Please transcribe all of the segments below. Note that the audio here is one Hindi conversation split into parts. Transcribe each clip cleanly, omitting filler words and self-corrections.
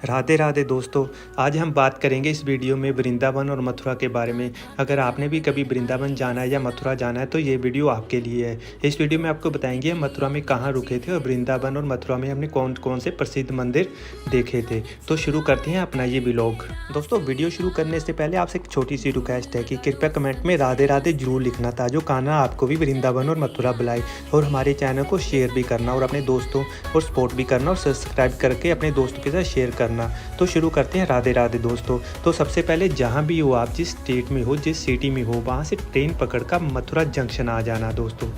राधे राधे दोस्तों, आज हम बात करेंगे इस वीडियो में वृंदावन और मथुरा के बारे में। अगर आपने भी कभी वृंदावन जाना है या मथुरा जाना है तो ये वीडियो आपके लिए है। इस वीडियो में आपको बताएंगे हम मथुरा में कहाँ रुके थे और वृंदावन और मथुरा में हमने कौन कौन से प्रसिद्ध मंदिर देखे थे। तो शुरू करते हैं अपना ये व्लॉग। दोस्तों, वीडियो शुरू करने से पहले आपसे एक छोटी सी रिक्वेस्ट है कि कृपया कमेंट में राधे राधे जरूर लिखना था जो कान्हा आपको भी वृंदावन और मथुरा बुलाए, और हमारे चैनल को शेयर भी करना और अपने दोस्तों को सपोर्ट भी करना और सब्सक्राइब करके अपने दोस्तों के साथ शेयर करना। तो शुरू करते हैं राधे राधे दोस्तों। तो सबसे पहले जहां भी हो आप, जिस स्टेट में हो, जिस सिटी में हो, वहां से ट्रेन पकड़कर मथुरा जंक्शन आ जाना दोस्तों।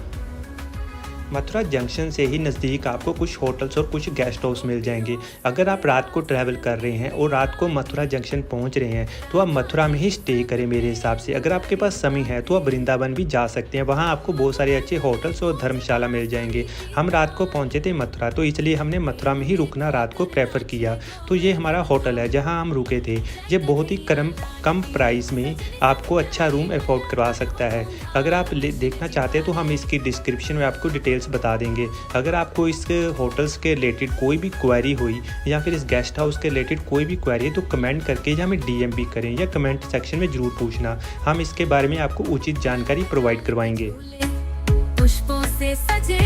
मथुरा जंक्शन से ही नज़दीक आपको कुछ होटल्स और कुछ गेस्ट हाउस मिल जाएंगे। अगर आप रात को ट्रैवल कर रहे हैं और रात को मथुरा जंक्शन पहुंच रहे हैं तो आप मथुरा में ही स्टे करें मेरे हिसाब से। अगर आपके पास समय है तो आप वृंदावन भी जा सकते हैं, वहां आपको बहुत सारे अच्छे होटल्स और धर्मशाला मिल जाएंगे। हम रात को पहुंचे थे मथुरा, तो इसलिए हमने मथुरा में ही रुकना रात को प्रेफर किया। तो ये हमारा होटल है जहाँ हम रुके थे। ये बहुत ही कम प्राइस में आपको अच्छा रूम अफोर्ड करवा सकता है। अगर आप देखना चाहते हैं तो हम इसकी डिस्क्रिप्शन में आपको डिटेल्स बता देंगे। अगर आपको इस होटल्स के रिलेटेड कोई भी क्वेरी हुई या फिर इस गेस्ट हाउस के रिलेटेड कोई भी क्वेरी है तो कमेंट करके या हमें डीएम भी करें या कमेंट सेक्शन में ज़रूर पूछना। हम इसके बारे में आपको उचित जानकारी प्रोवाइड करवाएंगे। पुष्पों से सजे।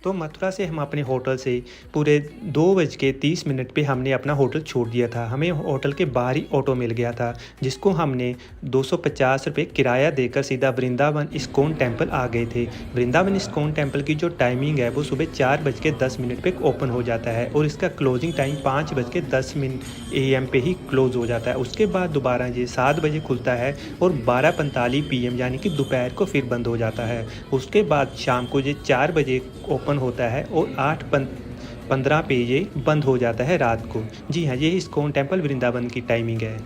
तो मथुरा से हम अपने होटल से पूरे 2:30 पे हमने अपना होटल छोड़ दिया था। हमें होटल के बाहर ही ऑटो मिल गया था जिसको हमने 250 रुपये किराया देकर सीधा वृंदावन इस्कॉन टेम्पल आ गए थे। वृंदावन इस्कॉन टेम्पल की जो टाइमिंग है वो सुबह 4:10 पे ओपन हो जाता है और इसका क्लोजिंग टाइम 5:10 AM पे ही क्लोज हो जाता है। उसके बाद दोबारा ये 7 बजे खुलता है और 12:45 PM यानी कि दोपहर को फिर बंद हो जाता है। उसके बाद शाम को ये 4 बजे ओपन होता है और 8:15 पे ये बंद हो जाता है रात को। जी हाँ, ये इस्कॉन टेम्पल वृंदावन की टाइमिंग है।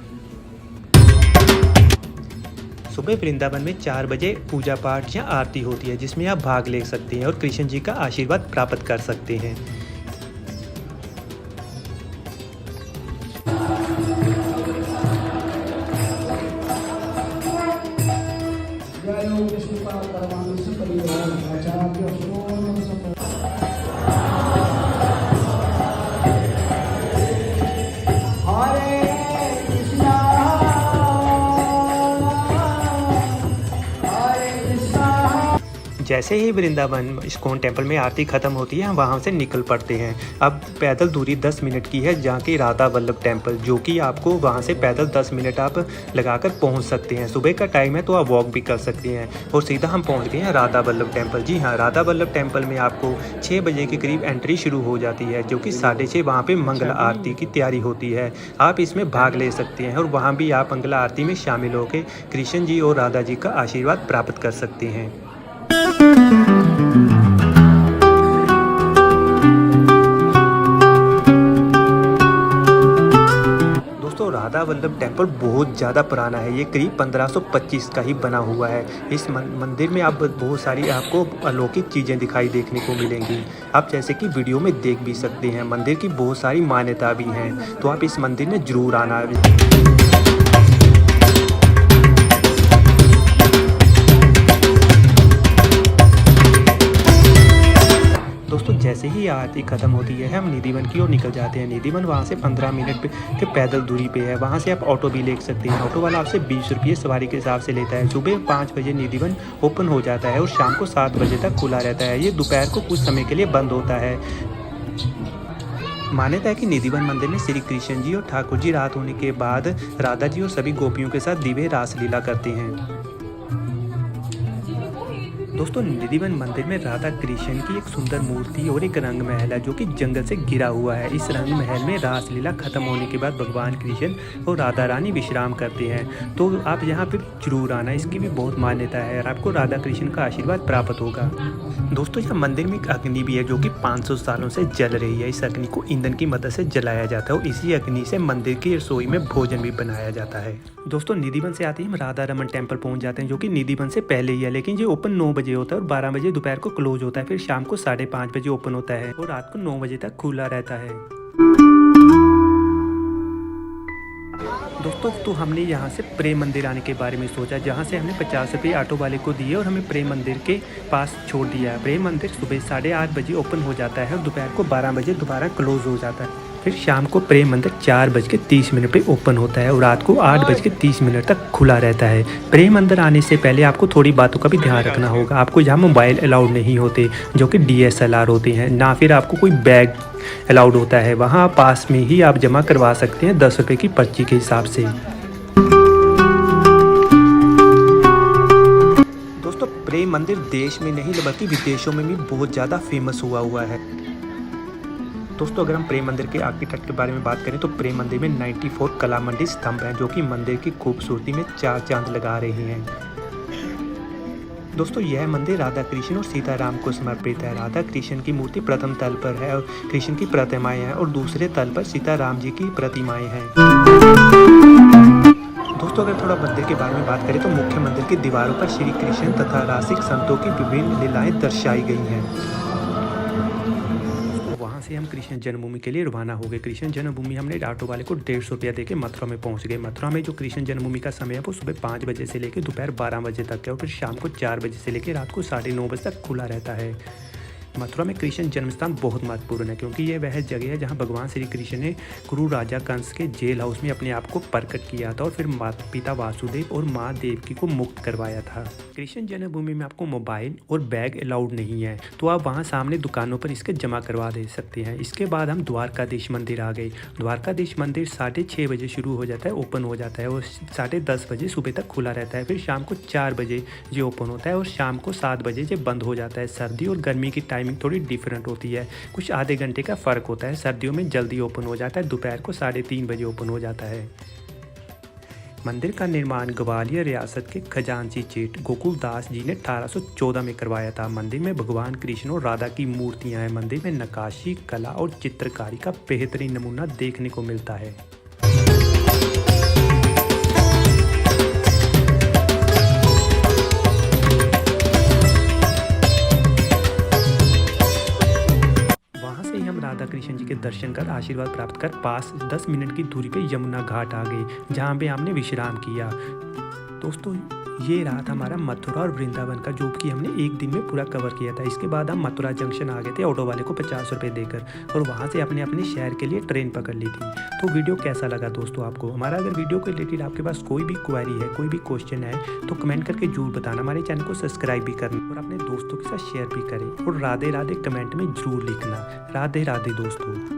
सुबह वृंदावन में 4 बजे पूजा पाठ या आरती होती है जिसमें आप भाग ले सकते हैं और कृष्ण जी का आशीर्वाद प्राप्त कर सकते हैं। जैसे ही वृंदावन इस्कॉन टेम्पल में आरती ख़त्म होती है हम वहाँ से निकल पड़ते हैं। अब पैदल दूरी 10 मिनट की है जहाँ की राधा वल्लभ टेम्पल, जो कि आपको वहाँ से पैदल 10 मिनट आप लगाकर पहुँच सकते हैं। सुबह का टाइम है तो आप वॉक भी कर सकते हैं और सीधा हम पहुँच गए हैं राधा वल्लभ टेम्पल। जी हाँ, राधा वल्लभ टेम्पल में आपको 6 बजे के करीब एंट्री शुरू हो जाती है, जो कि 6:30 वहाँ पर मंगला आरती की तैयारी होती है। आप इसमें भाग ले सकते हैं और वहाँ भी आप मंगला आरती में शामिल होकर कृष्ण जी और राधा जी का आशीर्वाद प्राप्त कर सकते हैं। दोस्तों, राधा वल्लभ टेम्पल बहुत ज़्यादा पुराना है। ये करीब 1525 का ही बना हुआ है। इस मंदिर में आप बहुत सारी आपको अलौकिक चीज़ें दिखाई देखने को मिलेंगी। आप जैसे कि वीडियो में देख भी सकते हैं, मंदिर की बहुत सारी मान्यता भी हैं, तो आप इस मंदिर में ज़रूर आना। दोस्तों, जैसे ही आरती ख़त्म होती है हम निधिवन की ओर निकल जाते हैं। निधिवन वहाँ से 15 मिनट के पैदल दूरी पे है। वहाँ से आप ऑटो भी ले सकते हैं। ऑटो वाला आपसे 20 रुपये सवारी के हिसाब से लेता है। सुबह 5 बजे निधिवन ओपन हो जाता है और शाम को 7 बजे तक खुला रहता है। ये दोपहर को कुछ समय के लिए बंद होता है। मान्यता है कि निधिवन मंदिर में श्री कृष्ण जी और ठाकुर जी रात होने के बाद राधा जी और सभी गोपियों के साथ दिव्य रासलीला करते हैं। दोस्तों, निधिवन मंदिर में राधा कृष्ण की एक सुंदर मूर्ति और एक रंग महल है जो कि जंगल से घिरा हुआ है। इस रंग महल में रासलीला खत्म होने के बाद भगवान कृष्ण और राधा रानी विश्राम करते हैं। तो आप यहाँ पर जरूर आना, इसकी भी बहुत मान्यता है और आपको राधा कृष्ण का आशीर्वाद प्राप्त होगा। दोस्तों, यहाँ मंदिर में एक अग्नि भी है जो कि 500 सालों से जल रही है। इस अग्नि को ईंधन की मदद से जलाया जाता है और इसी अग्नि से मंदिर की रसोई में भोजन भी बनाया जाता है। दोस्तों, निधिवन से आते ही हम राधा रमन टेम्पल पहुँच जाते हैं जो कि निधिवन से पहले ही है, लेकिन ये ओपन 9 बजे होता है और 12 बजे दोपहर को क्लोज होता है। फिर शाम को 5:30 बजे ओपन होता है और रात को 9 बजे तक खुला रहता है। दोस्तों, तो हमने यहाँ से प्रेम मंदिर आने के बारे में सोचा, जहाँ से हमने 50 रुपये ऑटो वाले को दिए और हमें प्रेम मंदिर के पास छोड़ दिया है। प्रेम मंदिर सुबह 8:30 बजे ओपन हो जाता है और दोपहर को 12 बजे दोबारा क्लोज हो जाता है। फिर शाम को प्रेम मंदिर 4:30 पे ओपन होता है और रात को 8:30 तक खुला रहता है। प्रेम मंदिर आने से पहले आपको थोड़ी बातों का भी ध्यान रखना होगा। आपको यहाँ मोबाइल अलाउड नहीं होते, जो कि DSLR होते हैं, ना फिर आपको कोई बैग अलाउड होता है। वहाँ पास में ही आप जमा करवा सकते हैं 10 रुपये की पर्ची के हिसाब से। दोस्तों, प्रेम मंदिर देश में नहीं बल्कि विदेशों में भी बहुत ज़्यादा फेमस हुआ है। दोस्तों, अगर हम प्रेम मंदिर के आर्किटेक्ट के बारे में बात करें तो प्रेम मंदिर में 94 कला मंडित स्तंभ हैं, जो कि मंदिर की खूबसूरती में 4 चांद लगा रहे हैं। दोस्तों, यह मंदिर राधा कृष्ण और सीताराम को समर्पित है। राधा कृष्ण की मूर्ति प्रथम तल पर है और कृष्ण की प्रतिमाएं हैं, और दूसरे तल पर सीताराम जी की प्रतिमाएं हैं। दोस्तों, अगर थोड़ा मंदिर के बारे में बात करें तो मुख्य मंदिर की दीवारों पर श्री कृष्ण तथा रासिक संतों की विभिन्न लीलाएं दर्शाई गई हैं। वहाँ से हम कृष्ण जन्मभूमि के लिए रवाना हो गए। कृष्ण जन्मभूमि हमने ऑटो वाले को 150 रुपया देके मथुरा में पहुँच गए। मथुरा में जो कृष्ण जन्मभूमि का समय है वो सुबह 5 बजे से लेकर दोपहर 12 बजे तक है, और फिर शाम को 4 बजे से लेकर रात को 9:30 बजे तक खुला रहता है। मथुरा में कृष्ण जन्मस्थान बहुत महत्वपूर्ण है, क्योंकि ये वह जगह है जहाँ भगवान श्री कृष्ण ने कुरु राजा कंस के जेल हाउस में अपने आप को प्रकट किया था और फिर पिता वासुदेव और माँ देवकी को मुक्त करवाया था। कृष्ण जन्मभूमि में आपको मोबाइल और बैग अलाउड नहीं है, तो आप वहाँ सामने दुकानों पर इसके जमा करवा दे सकते हैं। इसके बाद हम द्वारकाधीश मंदिर आ गए। द्वारकाधीश मंदिर 6:30 बजे शुरू हो जाता है, ओपन हो जाता है, और 10:30 बजे सुबह तक खुला रहता है। फिर शाम को 4 बजे ये ओपन होता है और शाम को 7 बजे ये बंद हो जाता है। सर्दी और गर्मी की टाइमिंग थोड़ी डिफरेंट होती है, कुछ आधे घंटे का फ़र्क होता है। सर्दियों में जल्दी ओपन हो जाता है, दोपहर को 3:30 बजे ओपन हो जाता है। मंदिर का निर्माण ग्वालियर रियासत के खजांची सेठ गोकुल दास जी ने 1814 में करवाया था। मंदिर में भगवान कृष्ण और राधा की मूर्तियां हैं। मंदिर में नक्काशी कला और चित्रकारी का बेहतरीन नमूना देखने को मिलता है। राधा कृष्ण जी के दर्शन कर आशीर्वाद प्राप्त कर पास 10 मिनट की दूरी पे यमुना घाट आ गए, जहाँ पे हमने विश्राम किया। दोस्तों, ये रहा था हमारा मथुरा और वृंदावन का, जो कि हमने एक दिन में पूरा कवर किया था। इसके बाद हम मथुरा जंक्शन आ गए थे ऑटो वाले को 50 रुपये देकर, और वहाँ से अपने अपने शहर के लिए ट्रेन पकड़ ली थी। तो वीडियो कैसा लगा दोस्तों आपको? हमारा अगर वीडियो के रिलेटेड आपके पास कोई भी क्वेरी है, कोई भी क्वेश्चन है, तो कमेंट करके जरूर बताना। हमारे चैनल को सब्सक्राइब भी करना और अपने दोस्तों के साथ शेयर भी करें, और राधे राधे कमेंट में जरूर लिखना। राधे राधे दोस्तों।